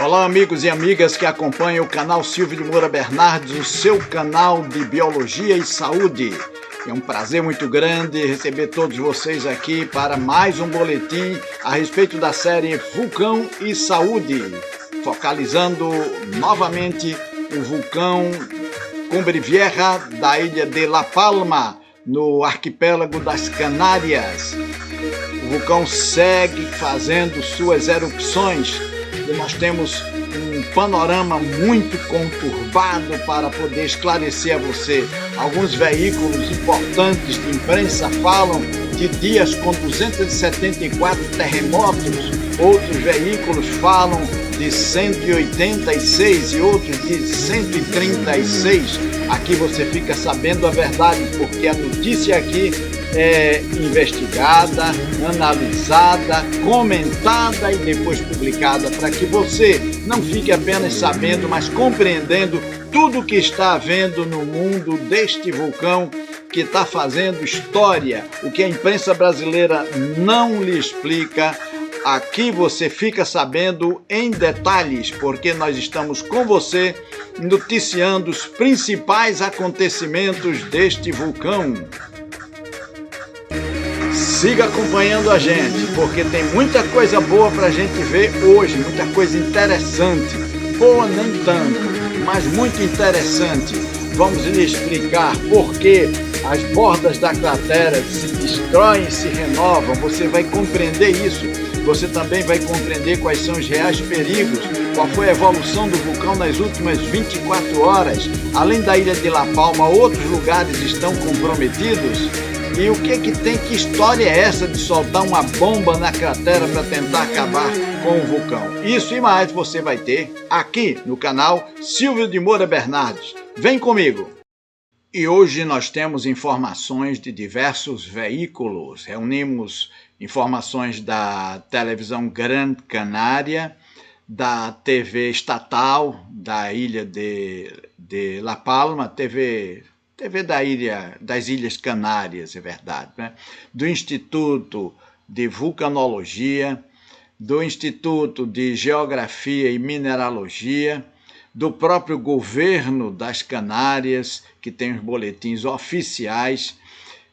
Olá, amigos e amigas que acompanham o canal Silvio de Moura Bernardes, o seu canal de Biologia e Saúde. É um prazer muito grande receber todos vocês aqui para mais um boletim a respeito da série Vulcão e Saúde, focalizando novamente o vulcão Cumbre Vieja da ilha de La Palma, no arquipélago das Canárias. O vulcão segue fazendo suas erupções e nós temos um panorama muito conturbado para poder esclarecer a você. Alguns veículos importantes de imprensa falam de dias com 274 terremotos, outros veículos falam de 186 e outros de 136. Aqui você fica sabendo a verdade, porque a notícia aqui é investigada, analisada, comentada e depois publicada, para que você não fique apenas sabendo, mas compreendendo tudo o que está havendo no mundo deste vulcão que está fazendo história. O que a imprensa brasileira não lhe explica, aqui você fica sabendo em detalhes, porque nós estamos com você noticiando os principais acontecimentos deste vulcão. Siga acompanhando a gente, porque tem muita coisa boa para a gente ver hoje, muita coisa interessante. Boa nem tanto, mas muito interessante. Vamos lhe explicar por que as bordas da cratera se destroem e se renovam. Você vai compreender isso. Você também vai compreender quais são os reais perigos, qual foi a evolução do vulcão nas últimas 24 horas. Além da ilha de La Palma, outros lugares estão comprometidos. E o que tem, que história é essa de soltar uma bomba na cratera para tentar acabar com o vulcão? Isso e mais você vai ter aqui no canal Silvio de Moura Bernardes. Vem comigo! E hoje nós temos informações de diversos veículos. Reunimos informações da televisão Gran Canária, da TV estatal da ilha de La Palma, TV das Ilhas Canárias, é verdade, né? Do Instituto de Vulcanologia, do Instituto de Geografia e Mineralogia, do próprio governo das Canárias, que tem os boletins oficiais,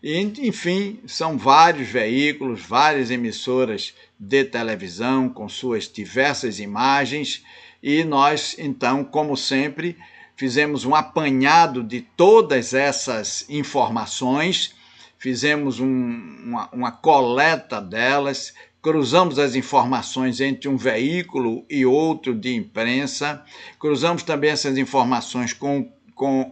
e, enfim, são vários veículos, várias emissoras de televisão com suas diversas imagens, e nós, então, como sempre, fizemos um apanhado de todas essas informações, fizemos uma coleta delas, cruzamos as informações entre um veículo e outro de imprensa, cruzamos também essas informações com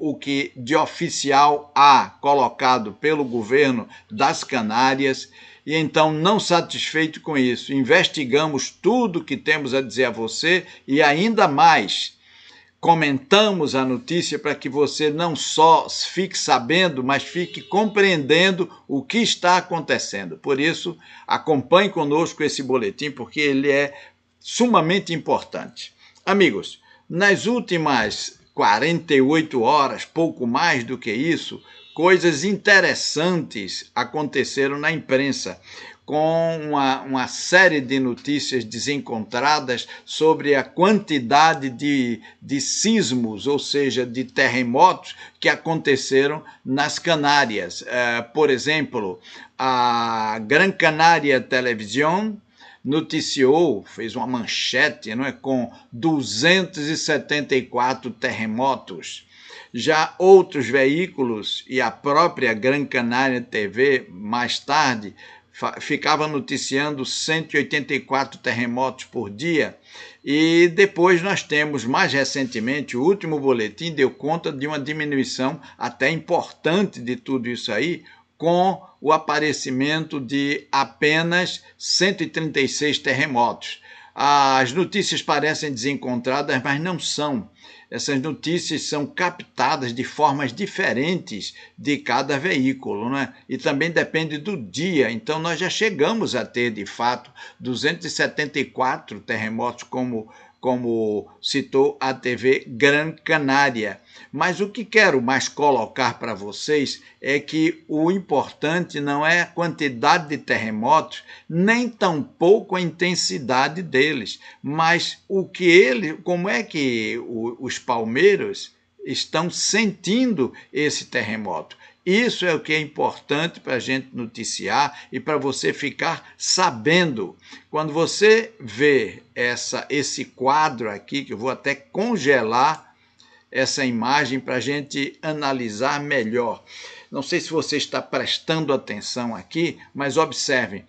o que de oficial há colocado pelo governo das Canárias, e então, não satisfeito com isso, investigamos tudo que temos a dizer a você e ainda mais. Comentamos a notícia para que você não só fique sabendo, mas fique compreendendo o que está acontecendo. Por isso, acompanhe conosco esse boletim, porque ele é sumamente importante. Amigos, nas últimas 48 horas, pouco mais do que isso, coisas interessantes aconteceram na imprensa, com uma série de notícias desencontradas sobre a quantidade de sismos, ou seja, de terremotos que aconteceram nas Canárias. Por exemplo, a Gran Canaria Television noticiou, fez uma manchete, não é, com 274 terremotos. Já outros veículos e a própria Gran Canaria TV, mais tarde, ficava noticiando 184 terremotos por dia, e depois nós temos, mais recentemente, o último boletim deu conta de uma diminuição até importante de tudo isso aí, com o aparecimento de apenas 136 terremotos. As notícias parecem desencontradas, mas não são. Essas notícias são captadas de formas diferentes de cada veículo, né? E também depende do dia. Então, nós já chegamos a ter, de fato, 274 terremotos, como como citou a TV Gran Canária. Mas o que quero mais colocar para vocês é que o importante não é a quantidade de terremotos, nem tampouco a intensidade deles, mas como é que os palmeiros estão sentindo esse terremoto. Isso é o que é importante para a gente noticiar e para você ficar sabendo. Quando você vê esse quadro aqui, que eu vou até congelar essa imagem para a gente analisar melhor. Não sei se você está prestando atenção aqui, mas observem.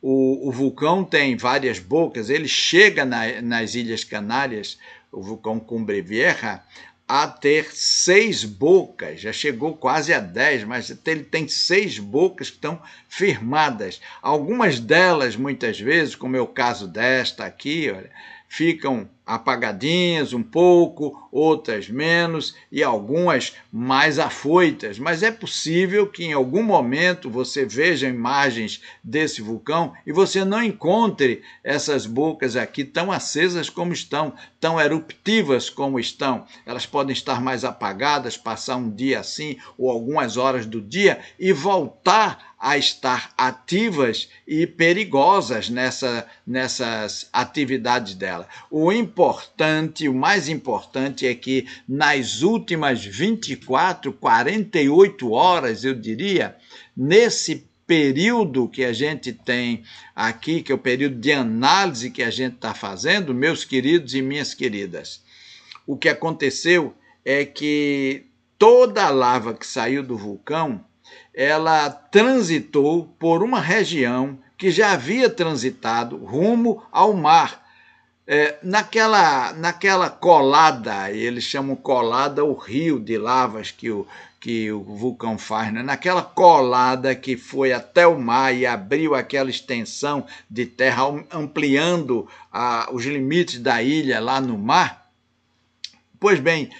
O vulcão tem várias bocas, ele chega nas Ilhas Canárias, o vulcão Cumbre Vieja, a ter 6 bocas, já chegou quase a 10, mas ele tem 6 bocas que estão firmadas. Algumas delas, muitas vezes, como é o caso desta aqui, olha, ficam apagadinhas um pouco, outras menos e algumas mais afoitas, mas é possível que em algum momento você veja imagens desse vulcão e você não encontre essas bocas aqui tão acesas como estão, tão eruptivas como estão. Elas podem estar mais apagadas, passar um dia assim ou algumas horas do dia e voltar a estar ativas e perigosas nessas atividades dela. O mais importante é que nas últimas 24, 48 horas, eu diria, nesse período que a gente tem aqui, que é o período de análise que a gente está fazendo, meus queridos e minhas queridas, o que aconteceu é que toda a lava que saiu do vulcão, ela transitou por uma região que já havia transitado rumo ao mar. Naquela colada, eles chamam colada o rio de lavas que o vulcão faz, né? Naquela colada que foi até o mar e abriu aquela extensão de terra, ampliando os limites da ilha lá no mar. Pois bem,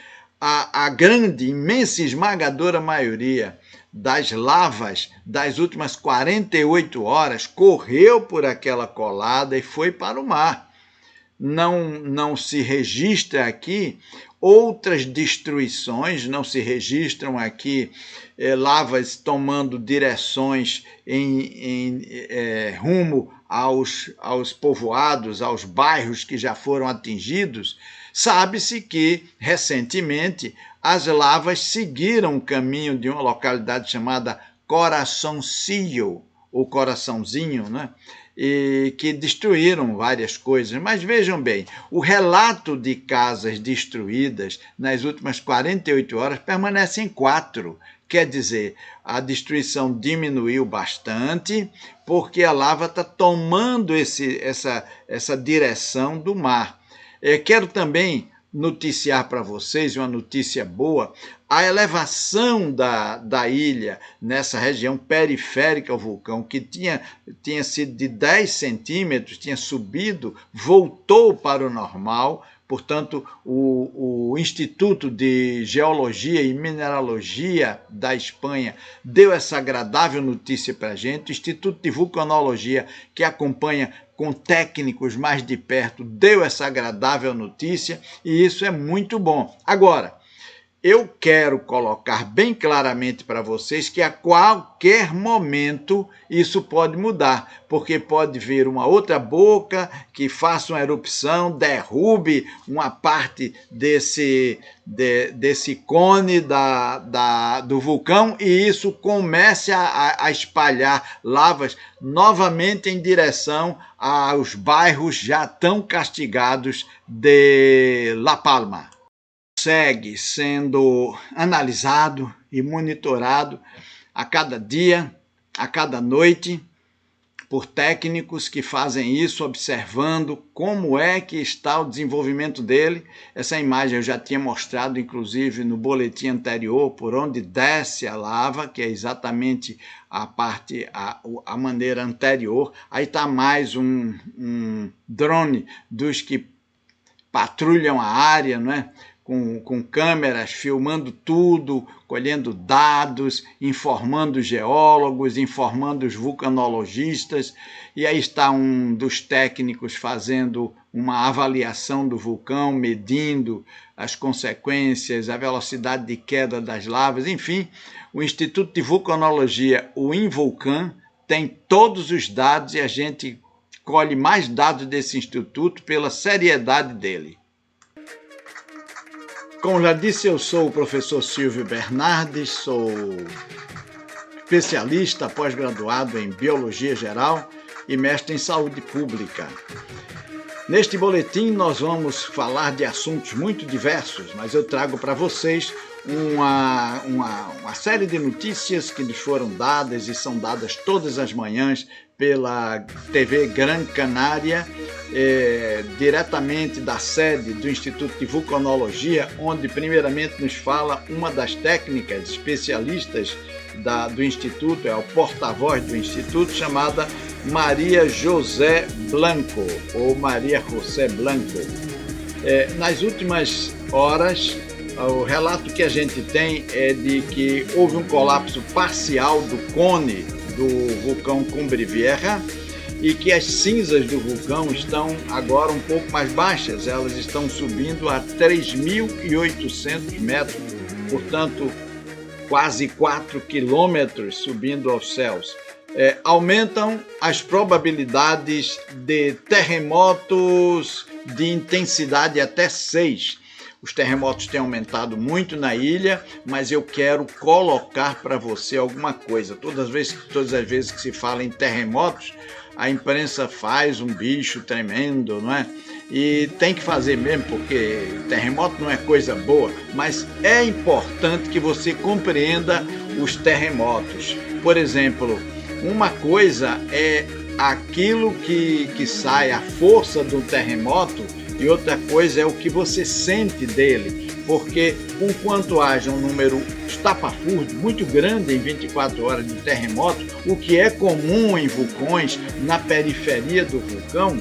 a grande, imensa, esmagadora maioria das lavas das últimas 48 horas correu por aquela colada e foi para o mar. Não se registra aqui outras destruições, não se registram aqui lavas tomando direções rumo aos povoados, aos bairros que já foram atingidos. Sabe-se que, recentemente, as lavas seguiram o caminho de uma localidade chamada Coraçãozinho, ou Coraçãozinho, né? E que destruíram várias coisas. Mas vejam bem, o relato de casas destruídas nas últimas 48 horas permanece em 4. Quer dizer, a destruição diminuiu bastante porque a lava está tomando essa direção do mar. Quero também noticiar para vocês, uma notícia boa, a elevação da ilha nessa região periférica ao vulcão, que tinha sido de 10 centímetros, tinha subido, voltou para o normal. Portanto, o Instituto de Geologia e Mineralogia da Espanha deu essa agradável notícia para a gente. O Instituto de Vulcanologia, que acompanha com técnicos mais de perto, deu essa agradável notícia e isso é muito bom. Agora, eu quero colocar bem claramente para vocês que a qualquer momento isso pode mudar, porque pode vir uma outra boca que faça uma erupção, derrube uma parte desse cone do vulcão e isso comece a espalhar lavas novamente em direção aos bairros já tão castigados de La Palma. Segue sendo analisado e monitorado a cada dia, a cada noite, por técnicos que fazem isso, observando como é que está o desenvolvimento dele. Essa imagem eu já tinha mostrado, inclusive, no boletim anterior, por onde desce a lava, que é exatamente a maneira anterior. Aí está mais um drone dos que patrulham a área, não é? com câmeras, filmando tudo, colhendo dados, informando os geólogos, informando os vulcanologistas. E aí está um dos técnicos fazendo uma avaliação do vulcão, medindo as consequências, a velocidade de queda das lavas, enfim. O Instituto de Vulcanologia, o INVulcan, tem todos os dados e a gente colhe mais dados desse instituto pela seriedade dele. Como já disse, eu sou o professor Silvio Bernardes, sou especialista pós-graduado em Biologia Geral e mestre em Saúde Pública. Neste boletim nós vamos falar de assuntos muito diversos, mas eu trago para vocês uma série de notícias que nos foram dadas e são dadas todas as manhãs pela TV Gran Canária, diretamente da sede do Instituto de Vulcanologia, onde primeiramente nos fala uma das técnicas especialistas do Instituto, é o porta-voz do Instituto, chamada Maria José Blanco, ou Maria José Blanco. Nas últimas horas, o relato que a gente tem é de que houve um colapso parcial do cone do vulcão Cumbre Vieja e que as cinzas do vulcão estão agora um pouco mais baixas, elas estão subindo a 3.800 metros, portanto, quase 4 quilômetros subindo aos céus. Aumentam as probabilidades de terremotos de intensidade até 6. Os terremotos têm aumentado muito na ilha, mas eu quero colocar para você alguma coisa. Todas as vezes que se fala em terremotos, a imprensa faz um bicho tremendo, não é? E tem que fazer mesmo, porque terremoto não é coisa boa, mas é importante que você compreenda os terremotos. Por exemplo, uma coisa é aquilo que sai, a força do terremoto, e outra coisa é o que você sente dele, porque enquanto haja um número estapafúrdio muito grande em 24 horas de terremoto, o que é comum em vulcões na periferia do vulcão,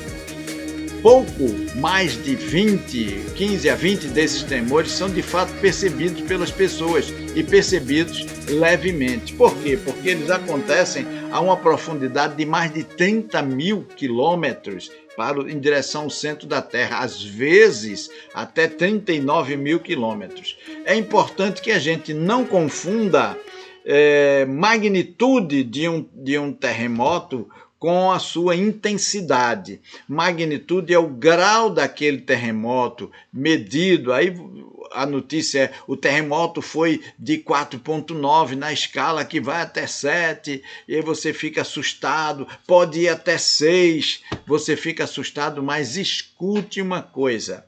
pouco mais de 15 a 20 desses tremores são de fato percebidos pelas pessoas e percebidos levemente. Por quê? Porque eles acontecem a uma profundidade de mais de 30 mil quilômetros em direção ao centro da Terra, às vezes até 39 mil quilômetros. É importante que a gente não confunda magnitude de um terremoto com a sua intensidade. Magnitude é o grau daquele terremoto medido. Aí a notícia é: o terremoto foi de 4,9 na escala que vai até 7, e aí você fica assustado, pode ir até 6, você fica assustado, mas escute uma coisa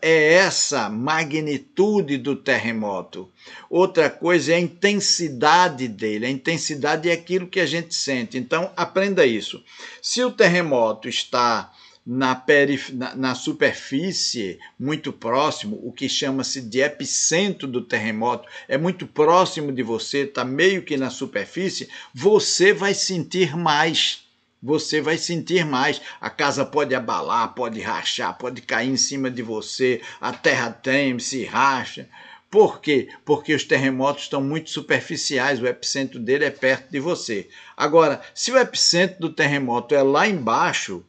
é essa magnitude do terremoto, outra coisa é a intensidade dele. A intensidade é aquilo que a gente sente. Então aprenda isso. Se o terremoto está na superfície, muito próximo, o que chama-se de epicentro do terremoto, é muito próximo de você, está meio que na superfície, você vai sentir mais. Você vai sentir mais. A casa pode abalar, pode rachar, pode cair em cima de você, a terra treme, se racha. Por quê? Porque os terremotos estão muito superficiais, o epicentro dele é perto de você. Agora, se o epicentro do terremoto é lá embaixo,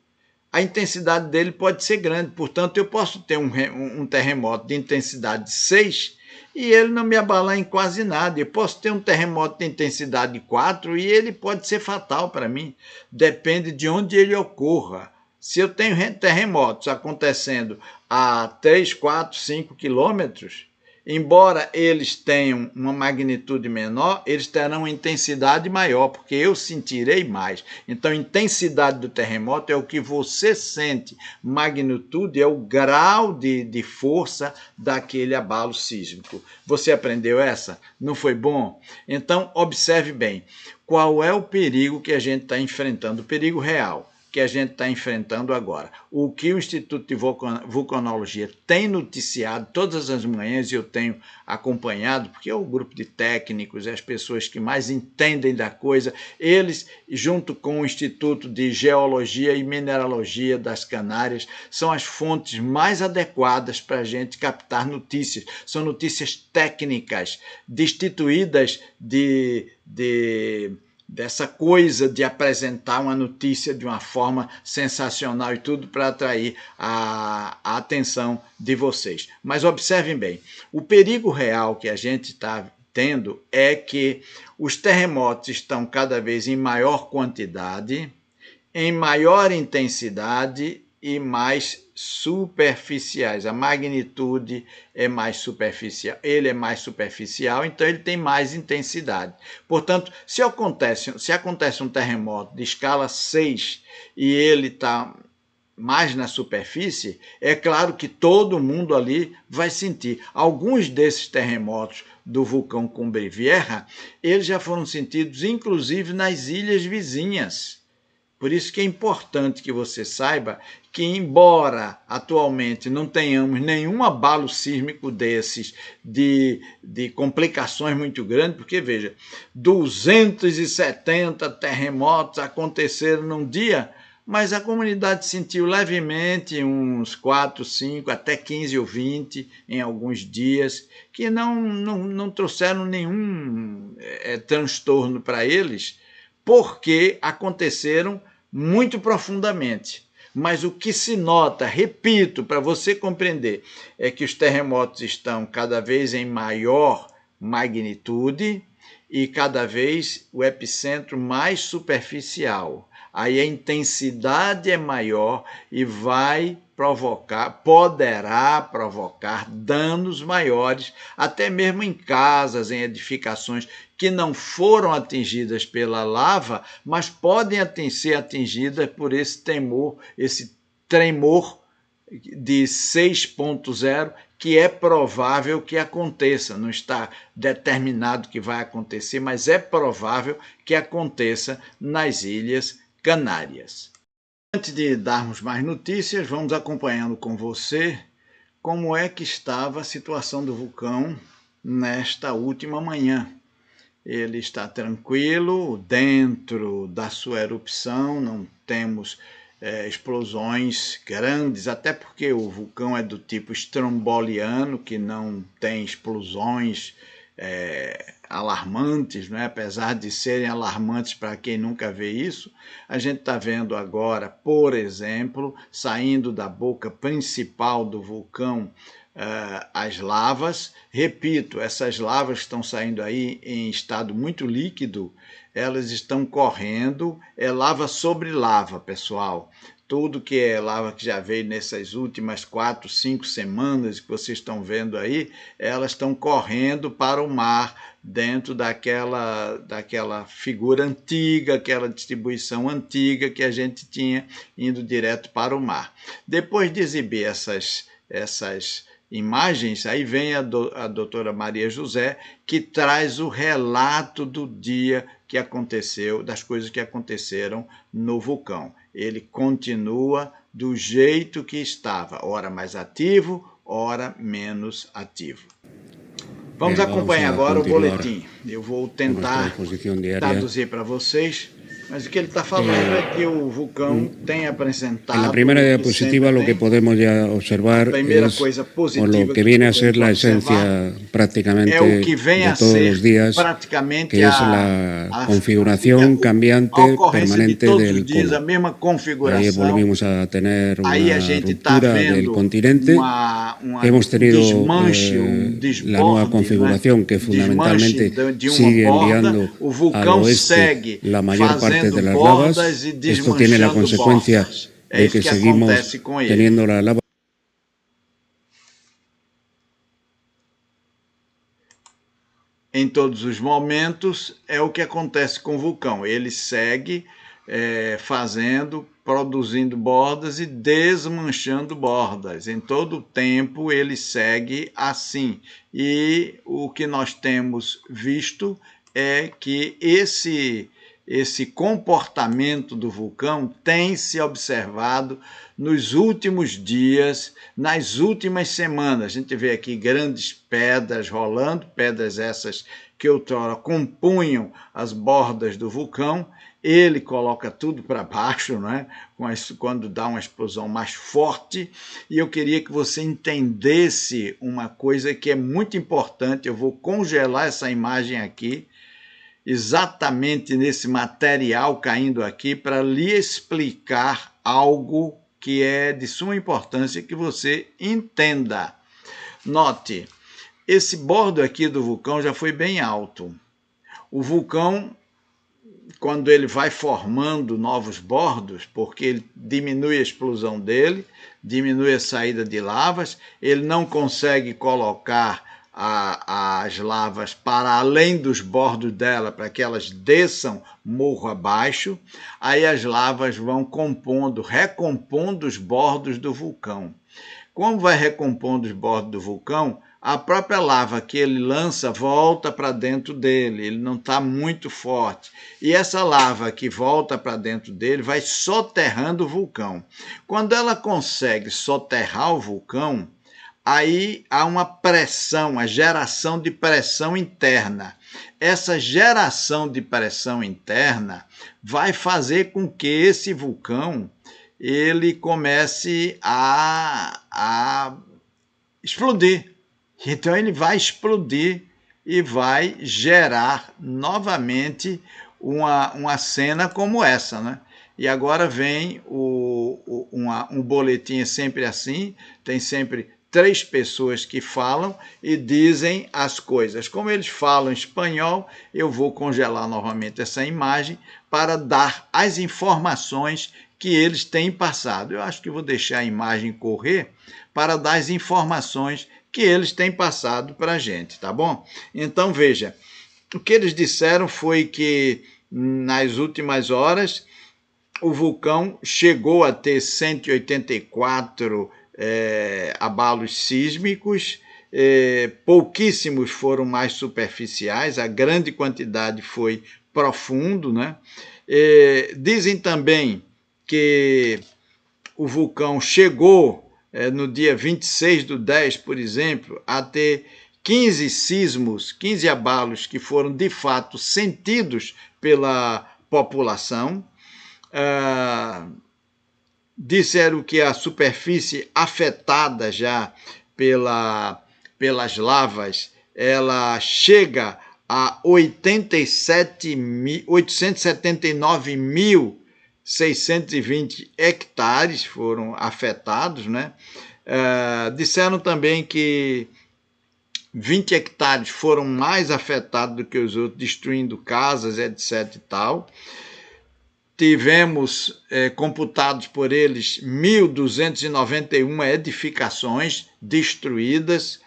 a intensidade dele pode ser grande. Portanto, eu posso ter um terremoto de intensidade 6 e ele não me abalar em quase nada. Eu posso ter um terremoto de intensidade 4 e ele pode ser fatal para mim. Depende de onde ele ocorra. Se eu tenho terremotos acontecendo a 3, 4, 5 quilômetros, embora eles tenham uma magnitude menor, eles terão uma intensidade maior, porque eu sentirei mais. Então, intensidade do terremoto é o que você sente. Magnitude é o grau de força daquele abalo sísmico. Você aprendeu essa? Não foi bom? Então, observe bem. Qual é o perigo que a gente está enfrentando? O perigo real. que a gente está enfrentando agora. O que o Instituto de Vulcanologia tem noticiado todas as manhãs, e eu tenho acompanhado, porque é o grupo de técnicos, as pessoas que mais entendem da coisa, eles, junto com o Instituto de Geologia e Mineralogia das Canárias, são as fontes mais adequadas para a gente captar notícias. São notícias técnicas, destituídas dessa coisa de apresentar uma notícia de uma forma sensacional e tudo para atrair a atenção de vocês. Mas observem bem, o perigo real que a gente está tendo é que os terremotos estão cada vez em maior quantidade, em maior intensidade e mais superficiais. A magnitude é mais superficial, ele é mais superficial, então ele tem mais intensidade. Portanto, se acontece um terremoto de escala 6 e ele está mais na superfície, é claro que todo mundo ali vai sentir. Alguns desses terremotos do vulcão Cumbre Vieja, eles já foram sentidos inclusive nas ilhas vizinhas. Por isso que é importante que você saiba que, embora atualmente não tenhamos nenhum abalo sísmico desses, de complicações muito grandes, porque, veja, 270 terremotos aconteceram num dia, mas a comunidade sentiu levemente uns 4, 5, até 15 ou 20 em alguns dias, que não trouxeram nenhum transtorno para eles, porque aconteceram muito profundamente. Mas o que se nota, repito, para você compreender, é que os terremotos estão cada vez em maior magnitude e cada vez o epicentro mais superficial. Aí a intensidade é maior e poderá provocar danos maiores, até mesmo em casas, em edificações que não foram atingidas pela lava, mas podem ser atingidas por esse tremor de 6.0, que é provável que aconteça. Não está determinado que vai acontecer, mas é provável que aconteça nas Ilhas Canárias. Antes de darmos mais notícias, vamos acompanhando com você como é que estava a situação do vulcão nesta última manhã. Ele está tranquilo, dentro da sua erupção, não temos explosões grandes, até porque o vulcão é do tipo stromboliano, que não tem explosões alarmantes, né? Apesar de serem alarmantes para quem nunca vê isso. A gente está vendo agora, por exemplo, saindo da boca principal do vulcão, as lavas. Repito, essas lavas estão saindo aí em estado muito líquido, elas estão correndo, é lava sobre lava, pessoal. Tudo que é lava que já veio nessas últimas 4, 5 semanas que vocês estão vendo aí, elas estão correndo para o mar, dentro daquela figura antiga, aquela distribuição antiga que a gente tinha, indo direto para o mar. Depois de exibir essas imagens, aí vem a doutora Maria José, que traz o relato do dia que aconteceu, das coisas que aconteceram no vulcão. Ele continua do jeito que estava, ora mais ativo, ora menos ativo. Vamos acompanhar agora o boletim. Eu vou tentar traduzir para vocês, mas o que ele está falando é que o vulcão tem apresentado... En la primera diapositiva lo que podemos ya observar es, o lo que viene a ser la esencia prácticamente de todos los días, que es la configuración cambiante permanente del cono. Ahí volvimos a tener una ruptura del continente. Hemos tenido la nueva configuración que fundamentalmente sigue enviando al oeste la mayor parte de las lavas. Esto tiene la consecuencia de que seguimos teniendo la lava. Em todos os momentos é o que acontece com o vulcão. Ele segue produzindo bordas e desmanchando bordas. Em todo o tempo ele segue assim. E o que nós temos visto é que esse comportamento do vulcão tem se observado nos últimos dias, nas últimas semanas. A gente vê aqui grandes pedras rolando, pedras essas que outrora compunham as bordas do vulcão. Ele coloca tudo para baixo, né? Quando dá uma explosão mais forte. E eu queria que você entendesse uma coisa que é muito importante. Eu vou congelar essa imagem aqui, exatamente nesse material caindo aqui, para lhe explicar algo que é de suma importância que você entenda. Note, esse bordo aqui do vulcão já foi bem alto. O vulcão, quando ele vai formando novos bordos, porque ele diminui a explosão dele, diminui a saída de lavas, ele não consegue colocar as lavas para além dos bordos dela, para que elas desçam morro abaixo, aí as lavas vão recompondo os bordos do vulcão. Como vai recompondo os bordos do vulcão, a própria lava que ele lança volta para dentro dele, ele não está muito forte. E essa lava que volta para dentro dele vai soterrando o vulcão. Quando ela consegue soterrar o vulcão, aí há uma pressão, a geração de pressão interna. Essa geração de pressão interna vai fazer com que esse vulcão ele comece a explodir. Então ele vai explodir e vai gerar novamente uma cena como essa, né? E agora vem um boletim sempre assim, tem sempre 3 pessoas que falam e dizem as coisas. Como eles falam espanhol, eu vou congelar novamente essa imagem para dar as informações que eles têm passado. Eu acho que vou deixar a imagem correr para dar as informações que eles têm passado para a gente, tá bom? Então, veja, o que eles disseram foi que nas últimas horas o vulcão chegou a ter 184 abalos sísmicos, pouquíssimos foram mais superficiais, a grande quantidade foi profundo, né? Dizem também que o vulcão chegou no dia 26/10, por exemplo, a ter 15 sismos, 15 abalos que foram de fato sentidos pela população. Disseram que a superfície afetada já pelas lavas, ela chega a 879.620 hectares foram afetados, né? Disseram também que 20 hectares foram mais afetados do que os outros, destruindo casas, etc. e tal. Tivemos computados por eles 1.291 edificações destruídas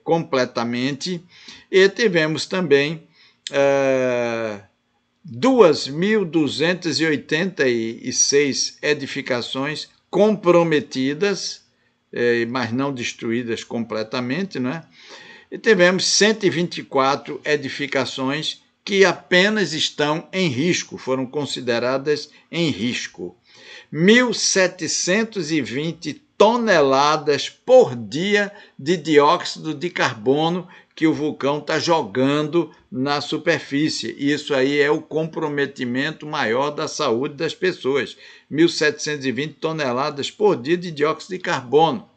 completamente, e tivemos também 2.286 edificações comprometidas, mas não destruídas completamente, né? E tivemos 124 edificações que apenas estão em risco, foram consideradas em risco. 1.720 toneladas por dia de dióxido de carbono que o vulcão está jogando na superfície. Isso aí é o comprometimento maior da saúde das pessoas. 1.720 toneladas por dia de dióxido de carbono.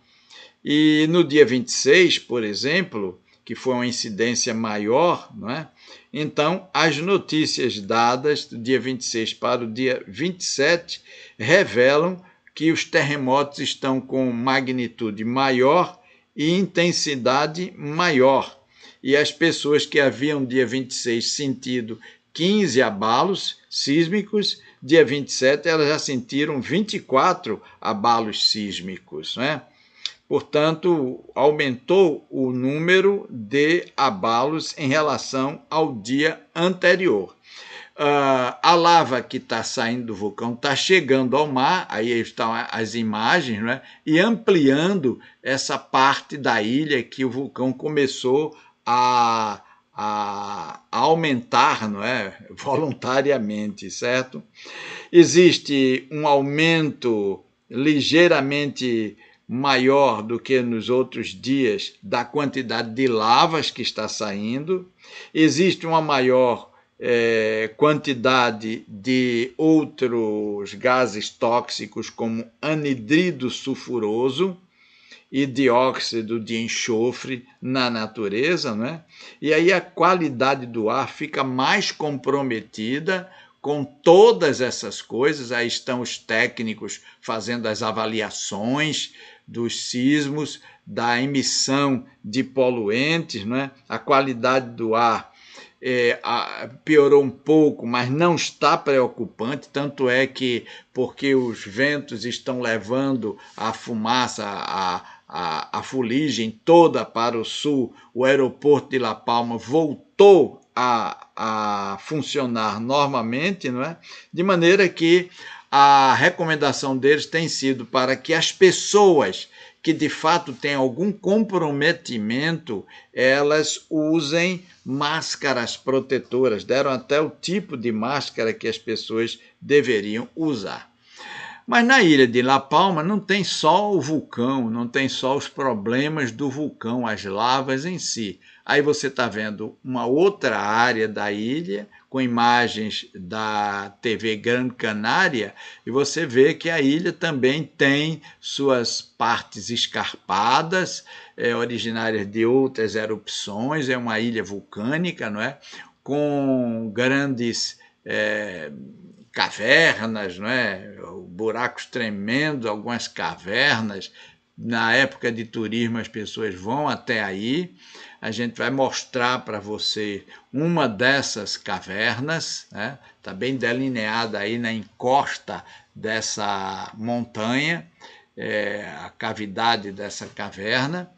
E no dia 26, por exemplo, que foi uma incidência maior, não é? Então, as notícias dadas do dia 26 para o dia 27 revelam que os terremotos estão com magnitude maior e intensidade maior. E as pessoas que haviam, dia 26, sentido 15 abalos sísmicos, dia 27 elas já sentiram 24 abalos sísmicos, né? Portanto, aumentou o número de abalos em relação ao dia anterior. A lava que está saindo do vulcão está chegando ao mar, aí estão as imagens, né? E ampliando essa parte da ilha que o vulcão começou a aumentar, não é? Voluntariamente, certo? Existe um aumento ligeiramente maior do que nos outros dias da quantidade de lavas que está saindo, existe uma maior quantidade de outros gases tóxicos como anidrido sulfuroso e dióxido de enxofre na natureza, né? E aí a qualidade do ar fica mais comprometida com todas essas coisas. Aí estão os técnicos fazendo as avaliações dos sismos, da emissão de poluentes, né? A qualidade do ar piorou um pouco, mas não está preocupante, tanto é que, porque os ventos estão levando a fumaça, a fuligem toda para o sul, o aeroporto de La Palma voltou a funcionar normalmente, não é? De maneira que a recomendação deles tem sido para que as pessoas que de fato têm algum comprometimento, elas usem máscaras protetoras. Deram até o tipo de máscara que as pessoas deveriam usar. Mas na ilha de La Palma não tem só o vulcão, não tem só os problemas do vulcão, as lavas em si. Aí você está vendo uma outra área da ilha, com imagens da TV Gran Canária, e você vê que a ilha também tem suas partes escarpadas, originárias de outras erupções, é uma ilha vulcânica, não é? Com grandes cavernas, não é? Buracos tremendos, algumas cavernas. Na época de turismo as pessoas vão até aí. A gente vai mostrar para você uma dessas cavernas, né? Está bem delineada aí na encosta dessa montanha, a cavidade dessa caverna,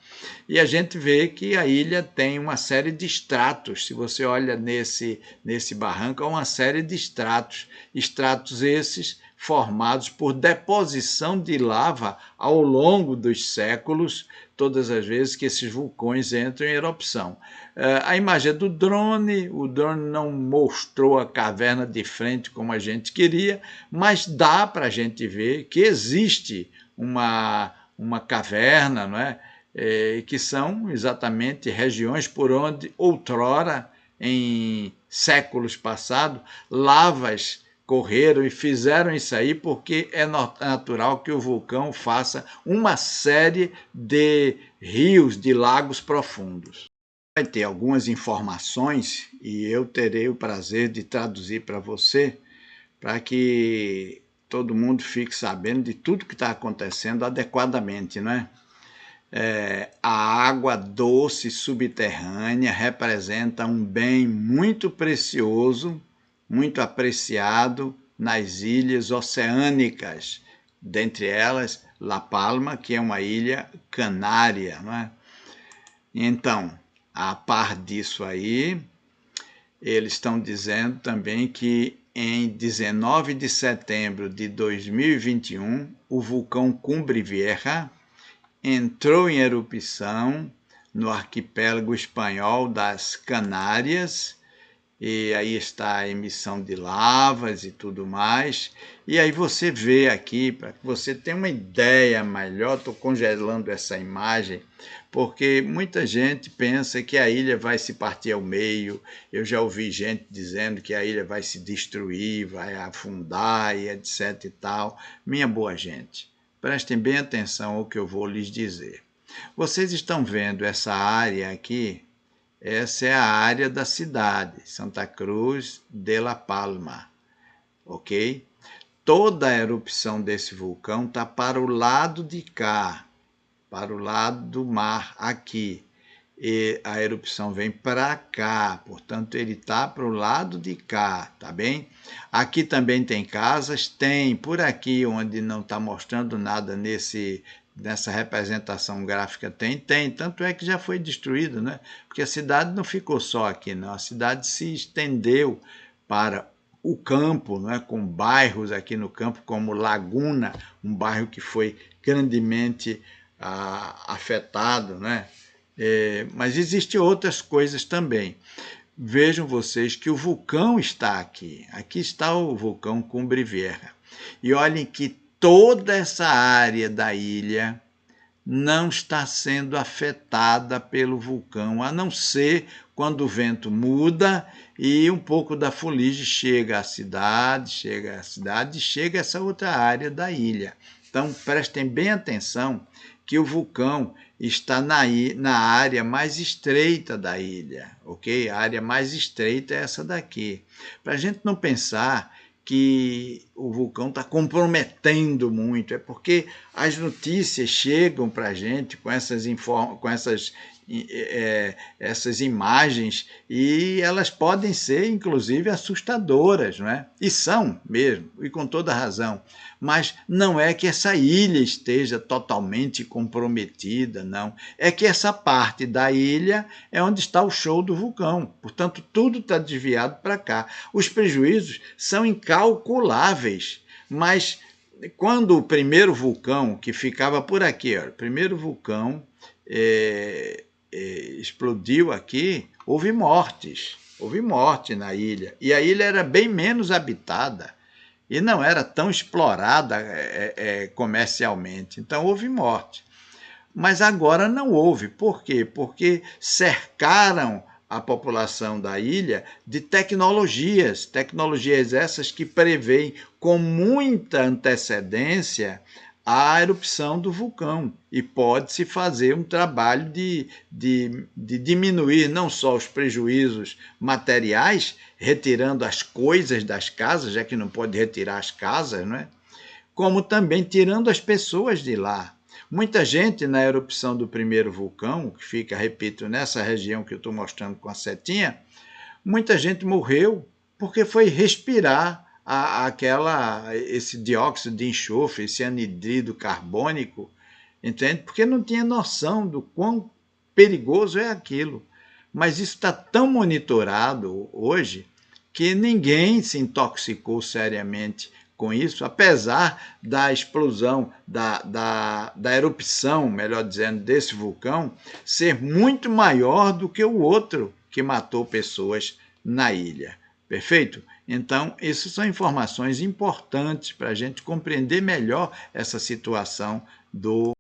e a gente vê que a ilha tem uma série de estratos. Se você olha nesse barranco, há uma série de estratos esses formados por deposição de lava ao longo dos séculos, todas as vezes que esses vulcões entram em erupção. A imagem é do drone, o drone não mostrou a caverna de frente como a gente queria, mas dá para a gente ver que existe uma caverna, não é? Que são exatamente regiões por onde outrora, em séculos passados, lavas correram e fizeram isso aí, porque é natural que o vulcão faça uma série de rios, de lagos profundos. Vai ter algumas informações e eu terei o prazer de traduzir para você, para que todo mundo fique sabendo de tudo que está acontecendo adequadamente, não é? A água doce subterrânea representa um bem muito precioso, muito apreciado nas ilhas oceânicas, dentre elas La Palma, que é uma ilha canária, não é? Então, a par disso aí, eles estão dizendo também que em 19 de setembro de 2021, o vulcão Cumbre Vieja entrou em erupção no arquipélago espanhol das Canárias, e aí está a emissão de lavas e tudo mais. E aí você vê aqui, para que você tenha uma ideia melhor, estou congelando essa imagem, porque muita gente pensa que a ilha vai se partir ao meio. Eu já ouvi gente dizendo que a ilha vai se destruir, vai afundar e etc e tal. Minha boa gente, prestem bem atenção ao que eu vou lhes dizer. Vocês estão vendo essa área aqui? Essa é a área da cidade, Santa Cruz de La Palma, ok? Toda a erupção desse vulcão está para o lado de cá, para o lado do mar aqui. E a erupção vem para cá, portanto ele está para o lado de cá, tá bem? Aqui também tem casas, tem por aqui onde não está mostrando nada nessa representação gráfica, tem, tanto é que já foi destruído, né? Porque a cidade não ficou só aqui, não, a cidade se estendeu para o campo, né? Com bairros aqui no campo, como Laguna, um bairro que foi grandemente afetado, né? Mas existem outras coisas também. Vejam vocês que o vulcão está aqui. Aqui está o vulcão Cumbre Vieja. E olhem que toda essa área da ilha não está sendo afetada pelo vulcão, a não ser quando o vento muda e um pouco da fuligem chega à cidade, chega a essa outra área da ilha. Então, prestem bem atenção que o vulcão está na área mais estreita da ilha, ok? A área mais estreita é essa daqui. Para a gente não pensar que o vulcão está comprometendo muito, é porque as notícias chegam para a gente com essas imagens e elas podem ser, inclusive, assustadoras, não é? E são mesmo, e com toda razão. Mas não é que essa ilha esteja totalmente comprometida, não. É que essa parte da ilha é onde está o show do vulcão. Portanto, tudo está desviado para cá. Os prejuízos são incalculáveis, mas quando o primeiro vulcão, que ficava por aqui, o primeiro vulcão explodiu aqui, houve morte na ilha. E a ilha era bem menos habitada e não era tão explorada comercialmente. Então houve morte. Mas agora não houve. Por quê? Porque cercaram a população da ilha de tecnologias essas que preveem com muita antecedência a erupção do vulcão, e pode-se fazer um trabalho de diminuir não só os prejuízos materiais, retirando as coisas das casas, já que não pode retirar as casas, não é? Como também tirando as pessoas de lá. Muita gente na erupção do primeiro vulcão, que fica, repito, nessa região que eu estou mostrando com a setinha, muita gente morreu porque foi respirar esse dióxido de enxofre, esse anidrido carbônico, entende? Porque não tinha noção do quão perigoso é aquilo. Mas isso está tão monitorado hoje que ninguém se intoxicou seriamente com isso, apesar da explosão, da erupção, melhor dizendo, desse vulcão, ser muito maior do que o outro que matou pessoas na ilha. Perfeito? Então, essas são informações importantes para a gente compreender melhor essa situação do...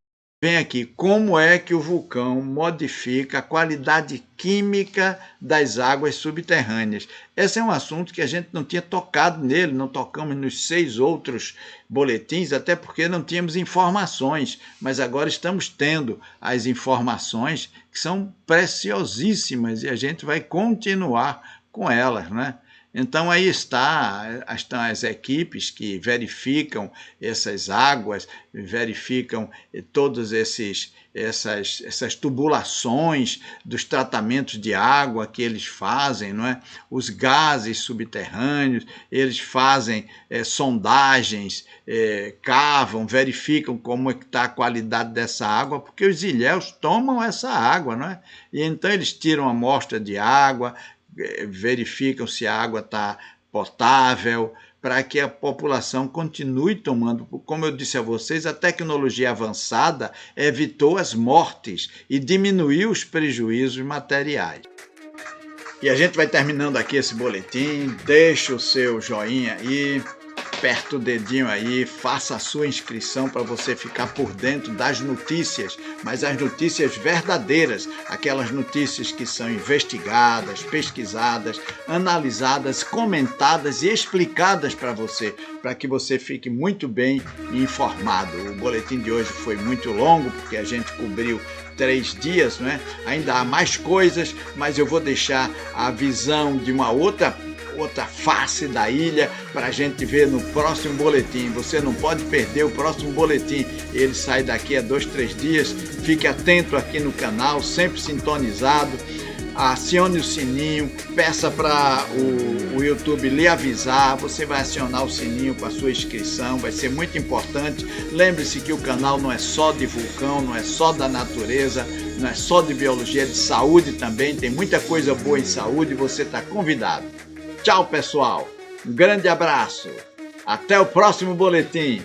Vem aqui, como é que o vulcão modifica a qualidade química das águas subterrâneas. Esse é um assunto que a gente não tinha tocado nele, não tocamos nos 6 outros boletins, até porque não tínhamos informações, mas agora estamos tendo as informações que são preciosíssimas e a gente vai continuar com elas, né? Então, aí estão as equipes que verificam essas águas, verificam todas essas tubulações dos tratamentos de água que eles fazem, não é? Os gases subterrâneos, eles fazem sondagens, cavam, verificam como é que está a qualidade dessa água, porque os ilhéus tomam essa água, não é? E então eles tiram a amostra de água, verificam se a água está potável, para que a população continue tomando. Como eu disse a vocês, a tecnologia avançada evitou as mortes e diminuiu os prejuízos materiais. E a gente vai terminando aqui esse boletim. Deixa o seu joinha aí, aperta o dedinho aí, faça a sua inscrição para você ficar por dentro das notícias, mas as notícias verdadeiras, aquelas notícias que são investigadas, pesquisadas, analisadas, comentadas e explicadas para você, para que você fique muito bem informado. O boletim de hoje foi muito longo, porque a gente cobriu 3 dias, não é? Ainda há mais coisas, mas eu vou deixar a visão de uma outra face da ilha para a gente ver no próximo boletim. Você não pode perder o próximo boletim. Ele sai daqui a 2, 3 dias. Fique atento aqui no canal, sempre sintonizado. Acione o sininho, peça para o YouTube lhe avisar. Você vai acionar o sininho com a sua inscrição, vai ser muito importante. Lembre-se que o canal não é só de vulcão, não é só da natureza, não é só de biologia, é de saúde também. Tem muita coisa boa em saúde e você está convidado. Tchau, pessoal. Um grande abraço. Até o próximo boletim.